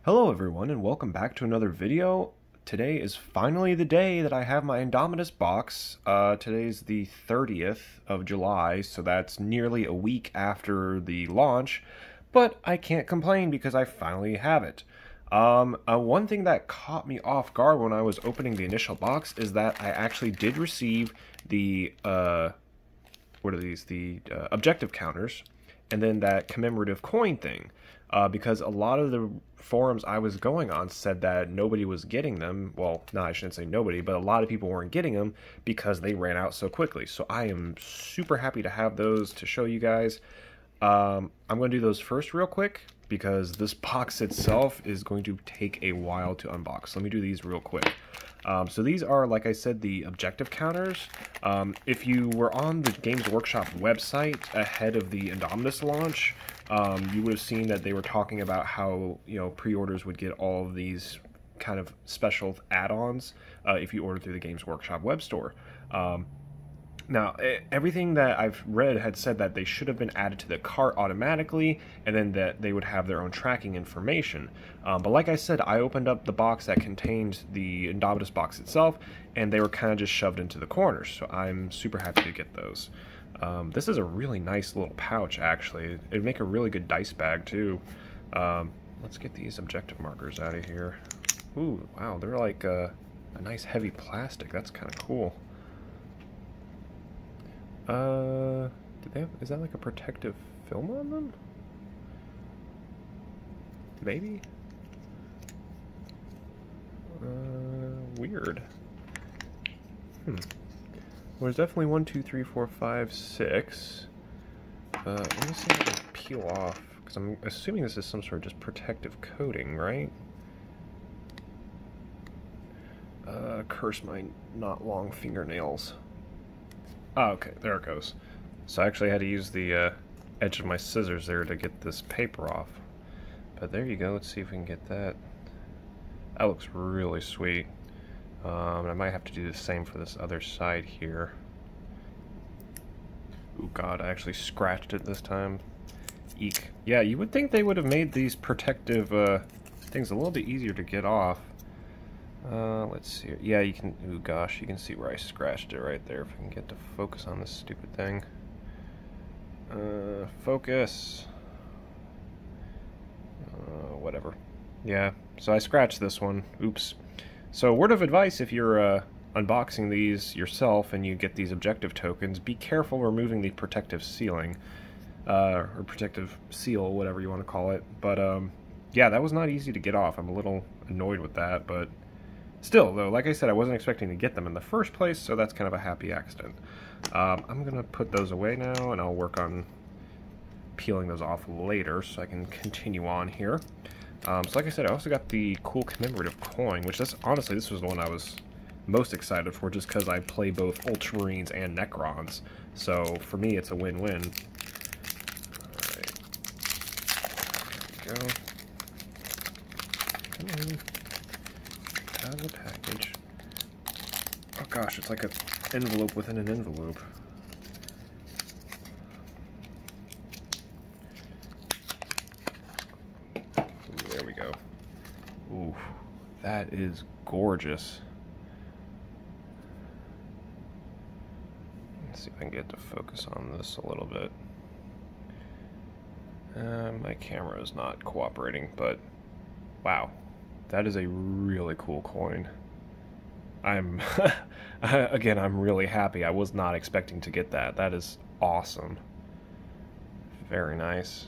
Hello everyone and welcome back to another video. Today is finally the day that I have my Indomitus box. Today's the 30th of July, so that's nearly a week after the launch, but I can't complain because I finally have it. One thing that caught me off guard when I was opening the initial box is that I actually did receive the, what are these, the objective counters, and then that commemorative coin thing. Because a lot of the forums I was going on said that nobody was getting them. Well, no, I shouldn't say nobody, but a lot of people weren't getting them because they ran out so quickly. So I am super happy to have those to show you guys. I'm going to do those first real quick because this box itself is going to take a while to unbox. Let me do these real quick. So these are, like I said, the objective counters. If you were on the Games Workshop website ahead of the Indomitus launch, you would have seen that they were talking about how, pre-orders would get all of these kind of special add-ons if you order through the Games Workshop web store. Now, everything that I've read had said that they should have been added to the cart automatically, and then that they would have their own tracking information. But like I said, I opened up the box that contained the Indomitus box itself, and they were kind of just shoved into the corners, so I'm super happy to get those. This is a really nice little pouch, actually. It'd make a really good dice bag, too. Let's get these objective markers out of here. Ooh, wow, they're like a nice heavy plastic. That's kind of cool. Is that like a protective film on them? Maybe? Weird. Well, there's definitely 1, 2, 3, 4, 5, 6. Let me see if I can peel off, because I'm assuming this is some sort of just protective coating, right? Curse my not long fingernails. Oh, okay, there it goes. So I actually had to use the edge of my scissors there to get this paper off. But there you go, let's see if we can get that. That looks really sweet. I might have to do the same for this other side here. Oh god, I actually scratched it this time. Eek. Yeah, you would think they would have made these protective things a little bit easier to get off. Let's see. Yeah, you can. Oh gosh, you can see where I scratched it right there. If I can get to focus on this stupid thing. Focus. Whatever. Yeah. So I scratched this one. Oops. So word of advice: if you're unboxing these yourself and you get these objective tokens, be careful removing the protective sealing, or protective seal, whatever you want to call it. But yeah, that was not easy to get off. I'm a little annoyed with that, but. Still, though, like I said, I wasn't expecting to get them in the first place, so that's kind of a happy accident. I'm going to put those away now, and I'll work on peeling those off later so I can continue on here. So like I said, I also got the cool commemorative coin, which honestly, this was the one I was most excited for just because I play both Ultramarines and Necrons. So for me, it's a win-win. Alright. There we go. Come on. Out of the package. Oh gosh, it's like an envelope within an envelope. Ooh, there we go. Ooh, that is gorgeous. Let's see if I can get to focus on this a little bit. My camera is not cooperating, but wow. That is a really cool coin. Again, I'm really happy. I was not expecting to get that. That is awesome. Very nice.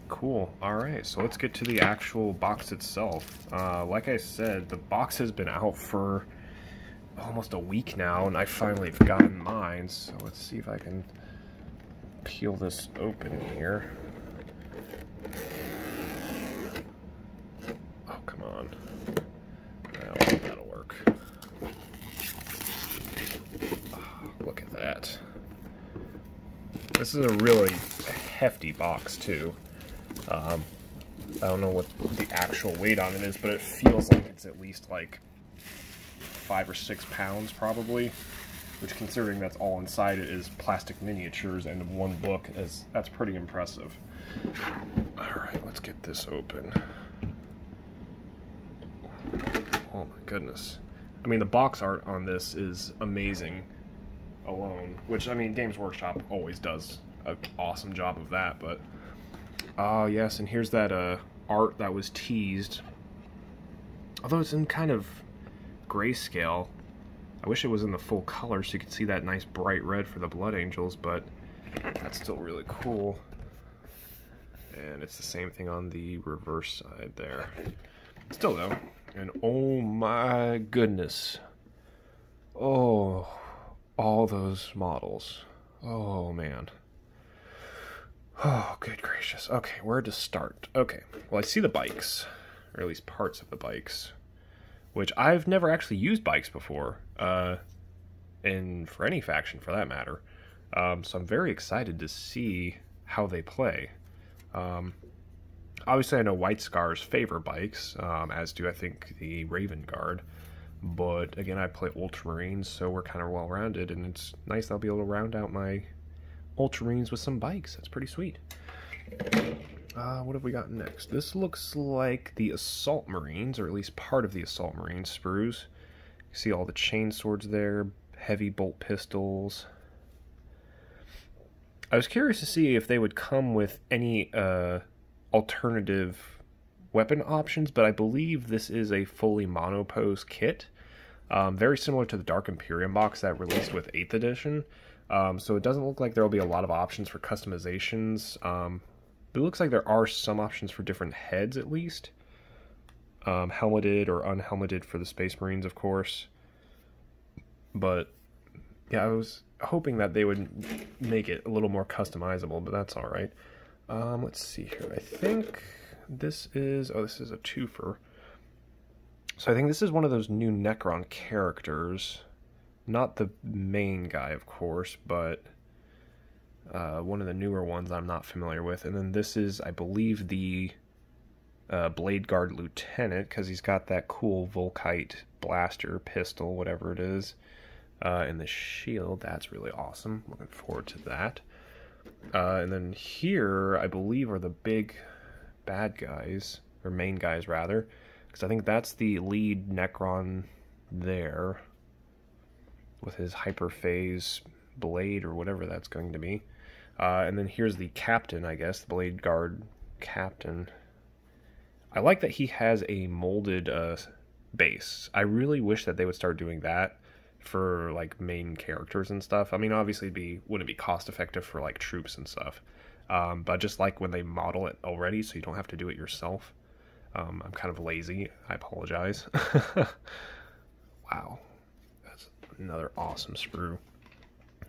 Cool. Alright, so let's get to the actual box itself. Like I said, the box has been out for almost a week now, and I finally have gotten mine. So let's see if I can peel this open here. Come on. That'll work. Oh, look at that. This is a really hefty box, too. I don't know what the actual weight on it is, but it feels like it's at least like 5 or 6 pounds, probably. Which, considering that's all inside it is plastic miniatures and one book, that's pretty impressive. Alright, let's get this open. Oh my goodness. I mean, the box art on this is amazing alone, which, I mean, Games Workshop always does an awesome job of that, but... Oh, yes, and here's that art that was teased. Although it's in kind of grayscale. I wish it was in the full color so you could see that nice bright red for the Blood Angels, but that's still really cool. And it's the same thing on the reverse side there. Still though, and oh my goodness. Oh, all those models. Oh man. Oh, good gracious. Okay, where to start? Okay, well I see the bikes, or at least parts of the bikes, which I've never actually used bikes before, and for any faction for that matter. So I'm very excited to see how they play. Obviously I know White Scars favor bikes, as do I think the Raven Guard, but again I play Ultramarines, so we're kind of well-rounded, and it's nice I'll be able to round out my Ultramarines with some bikes. That's pretty sweet. What have we got next? This looks like the Assault Marines, or at least part of the Assault Marines sprues. You see all the chain swords there, heavy bolt pistols. I was curious to see if they would come with any alternative weapon options, but I believe this is a fully monopose kit. Very similar to the Dark Imperium box that released with 8th edition. So it doesn't look like there will be a lot of options for customizations. But it looks like there are some options for different heads, at least. Helmeted or unhelmeted for the Space Marines, of course. But, yeah, I was hoping that they would make it a little more customizable, but that's alright. Let's see here. I think this is... Oh, this is a twofer. So I think this is one of those new Necron characters. Not the main guy, of course, but one of the newer ones I'm not familiar with. And then this is, I believe, the Blade Guard Lieutenant, because he's got that cool Volkite blaster, pistol, whatever it is, and the shield. That's really awesome. Looking forward to that. And then here, I believe, are the big bad guys, or main guys, rather, because I think that's the lead Necron there, with his hyperphase blade or whatever that's going to be. And then here's the captain, I guess, the Blade Guard captain. I like that he has a molded base. I really wish that they would start doing that for like main characters and stuff. I mean, obviously wouldn't be cost effective for like troops and stuff. But just like when they model it already so you don't have to do it yourself. I'm kind of lazy. I apologize. Wow. Another awesome sprue.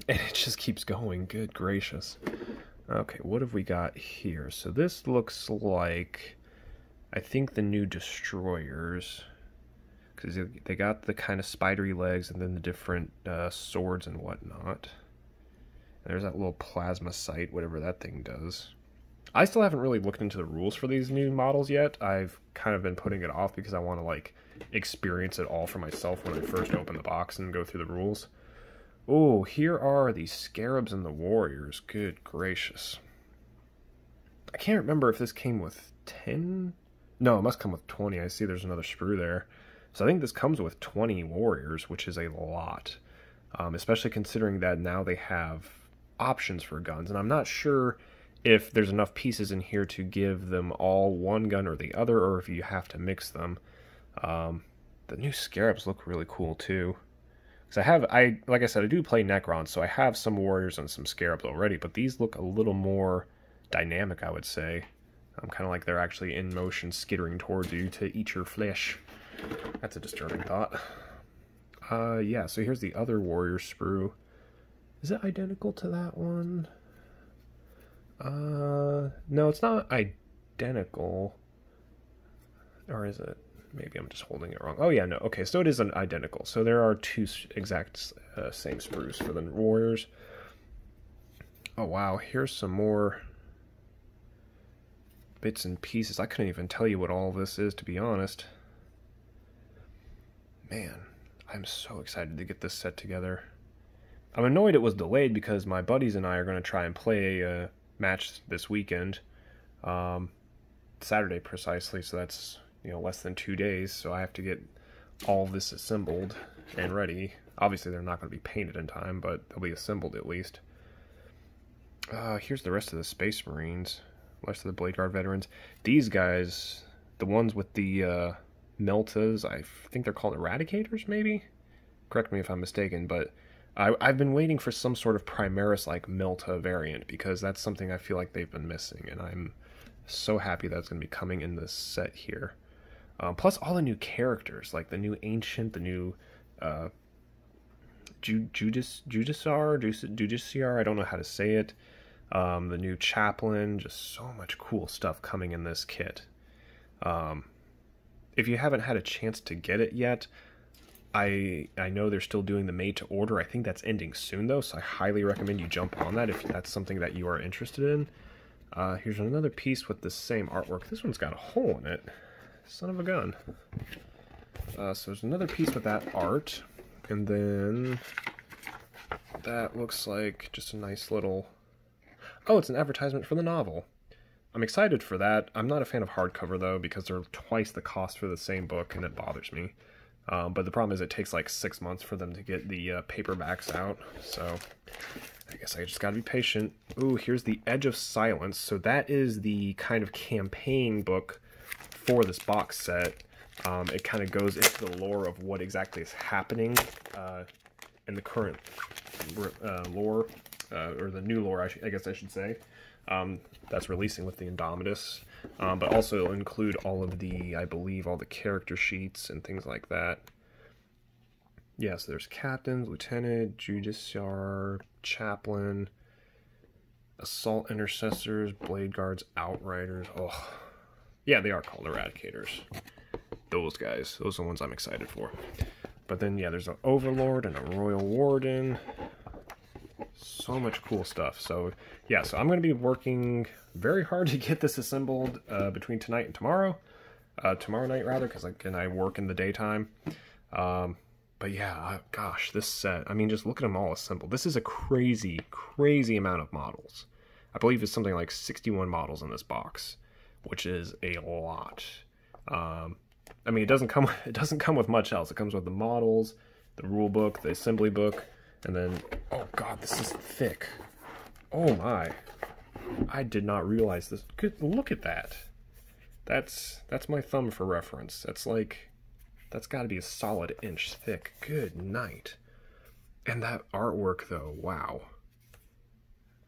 And it just keeps going. Good gracious. Okay, what have we got here? So this looks like, I think, the new destroyers. Because they got the kind of spidery legs and then the different swords and whatnot. And there's that little plasma sight, whatever that thing does. I still haven't really looked into the rules for these new models yet. I've kind of been putting it off because I want to, like, experience it all for myself when I first open the box and go through the rules. Oh, here are the Scarabs and the Warriors. Good gracious. I can't remember if this came with 10? No, it must come with 20. I see there's another sprue there. So I think this comes with 20 Warriors, which is a lot. Especially considering that now they have options for guns. And I'm not sure if there's enough pieces in here to give them all one gun or the other, or if you have to mix them. The new Scarabs look really cool too. Because like I said, I do play Necron, so I have some Warriors and some Scarabs already, but these look a little more dynamic, I would say. Kind of like they're actually in motion, skittering towards you to eat your flesh. That's a disturbing thought. Yeah, so here's the other Warrior sprue. Is it identical to that one? No, it's not identical. Or is it? Maybe I'm just holding it wrong. Oh yeah, no. Okay, so it is an identical. So there are two exact same sprues for the Warriors. Oh wow, here's some more bits and pieces. I couldn't even tell you what all this is, to be honest. Man, I'm so excited to get this set together. I'm annoyed it was delayed because my buddies and I are going to try and play a match this weekend. Saturday precisely, so that's, you know, less than 2 days, so I have to get all of this assembled and ready. Obviously, they're not going to be painted in time, but they'll be assembled at least. Here's the rest of the Space Marines. Rest of the Blade Guard veterans. These guys, the ones with the Meltas, I think they're called Eradicators, maybe? Correct me if I'm mistaken, but I've been waiting for some sort of Primaris-like Melta variant, because that's something I feel like they've been missing, and I'm so happy that's going to be coming in this set here. Plus all the new characters, like the new Ancient, the new Judiciar, I don't know how to say it. The new Chaplain, just so much cool stuff coming in this kit. If you haven't had a chance to get it yet, I know they're still doing the made to order. I think that's ending soon though, so I highly recommend you jump on that if that's something that you are interested in. Here's another piece with the same artwork. This one's got a hole in it. Son of a gun. So there's another piece with that art, and then that looks like just a nice little... Oh, it's an advertisement for the novel. I'm excited for that. I'm not a fan of hardcover, though, because they're twice the cost for the same book, and it bothers me. But the problem is it takes like 6 months for them to get the paperbacks out, so I guess I just gotta be patient. Ooh, here's the Edge of Silence. So that is the kind of campaign book for this box set. It kind of goes into the lore of what exactly is happening in the current lore, or the new lore, I guess I should say, that's releasing with the Indomitus. But also it'll include all of the, I believe, all the character sheets and things like that. Yeah, so there's Captains, Lieutenant, Judiciar, Chaplain, Assault Intercessors, Blade Guards, Outriders. Oh, yeah, they are called Eradicators. Those guys, those are the ones I'm excited for. But then, yeah, there's an Overlord and a Royal Warden. So much cool stuff. So, yeah, so I'm going to be working very hard to get this assembled between tonight and tomorrow. Tomorrow night, rather, because I work in the daytime. But yeah, gosh, this set, I mean, just look at them all assembled. This is a crazy, crazy amount of models. I believe it's something like 61 models in this box, which is a lot. I mean, it doesn't come with much else. It comes with the models, the rule book, the assembly book, and then, oh god, this is thick. Oh my. I did not realize this. Good, look at that. That's my thumb for reference. That's got to be a solid inch thick. Good night. And that artwork, though, wow.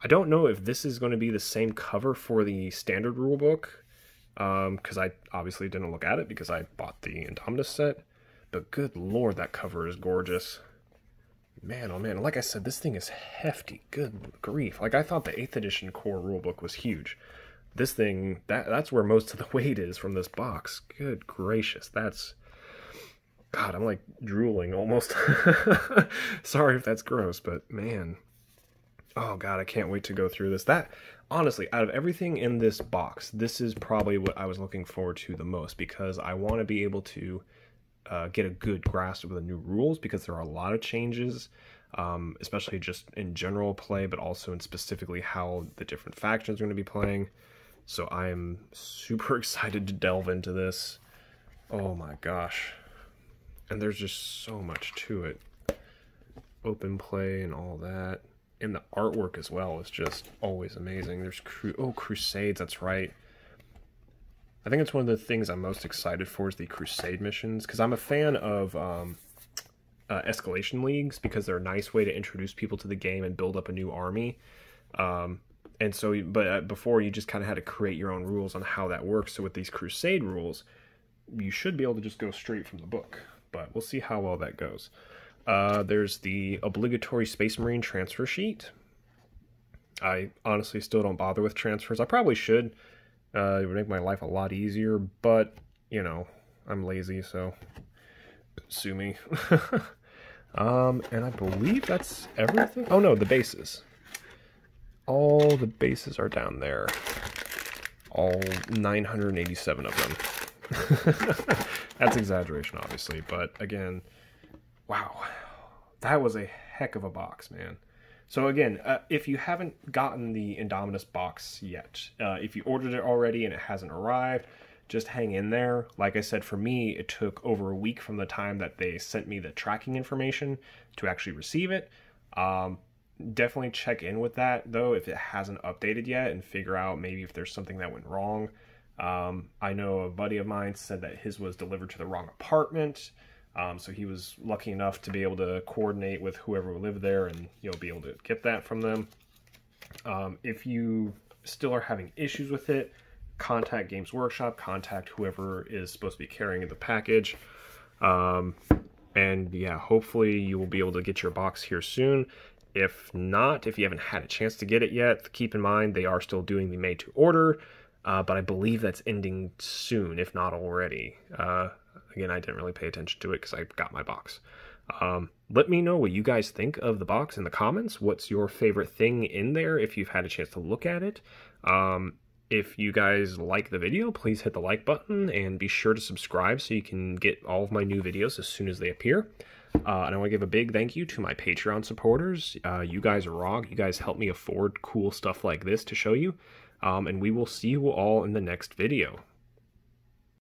I don't know if this is going to be the same cover for the standard rulebook, because I obviously didn't look at it because I bought the Indomitus set. But good lord, that cover is gorgeous. Man, oh man, like I said, this thing is hefty. Good grief. Like, I thought the 8th edition core rulebook was huge. This thing, that's where most of the weight is from this box. Good gracious, that's... God, I'm like drooling almost. Sorry if that's gross, but man. Oh god, I can't wait to go through this. That, honestly, out of everything in this box, this is probably what I was looking forward to the most, because I want to be able to get a good grasp of the new rules, because there are a lot of changes, especially just in general play, but also in specifically how the different factions are going to be playing. So I am super excited to delve into this. Oh my gosh. And there's just so much to it. Open play and all that. And the artwork as well is just always amazing. There's Crusades, that's right. I think it's one of the things I'm most excited for is the Crusade missions, because I'm a fan of escalation leagues, because they're a nice way to introduce people to the game and build up a new army. And so, but before, you just kind of had to create your own rules on how that works. So with these Crusade rules, you should be able to just go straight from the book. But we'll see how well that goes. There's the obligatory Space Marine transfer sheet. I honestly still don't bother with transfers. I probably should. It would make my life a lot easier, but, you know, I'm lazy, so sue me. And I believe that's everything. Oh no, the bases. All the bases are down there. All 987 of them. That's exaggeration, obviously, but again, wow, that was a heck of a box, man. So again, if you haven't gotten the Indomitus box yet, if you ordered it already and it hasn't arrived, just hang in there. Like I said, for me, it took over a week from the time that they sent me the tracking information to actually receive it. Definitely check in with that, though, if it hasn't updated yet, and figure out maybe if there's something that went wrong. I know a buddy of mine said that his was delivered to the wrong apartment, so he was lucky enough to be able to coordinate with whoever lived there and, you know, be able to get that from them. If you still are having issues with it, contact Games Workshop, contact whoever is supposed to be carrying the package. And yeah, hopefully you will be able to get your box here soon. If not, if you haven't had a chance to get it yet, keep in mind they are still doing the made to order, but I believe that's ending soon, if not already. Again, I didn't really pay attention to it because I got my box. Let me know what you guys think of the box in the comments. What's your favorite thing in there if you've had a chance to look at it? If you guys like the video, please hit the like button and be sure to subscribe so you can get all of my new videos as soon as they appear. And I want to give a big thank you to my Patreon supporters. You guys rock. You guys help me afford cool stuff like this to show you. And we will see you all in the next video.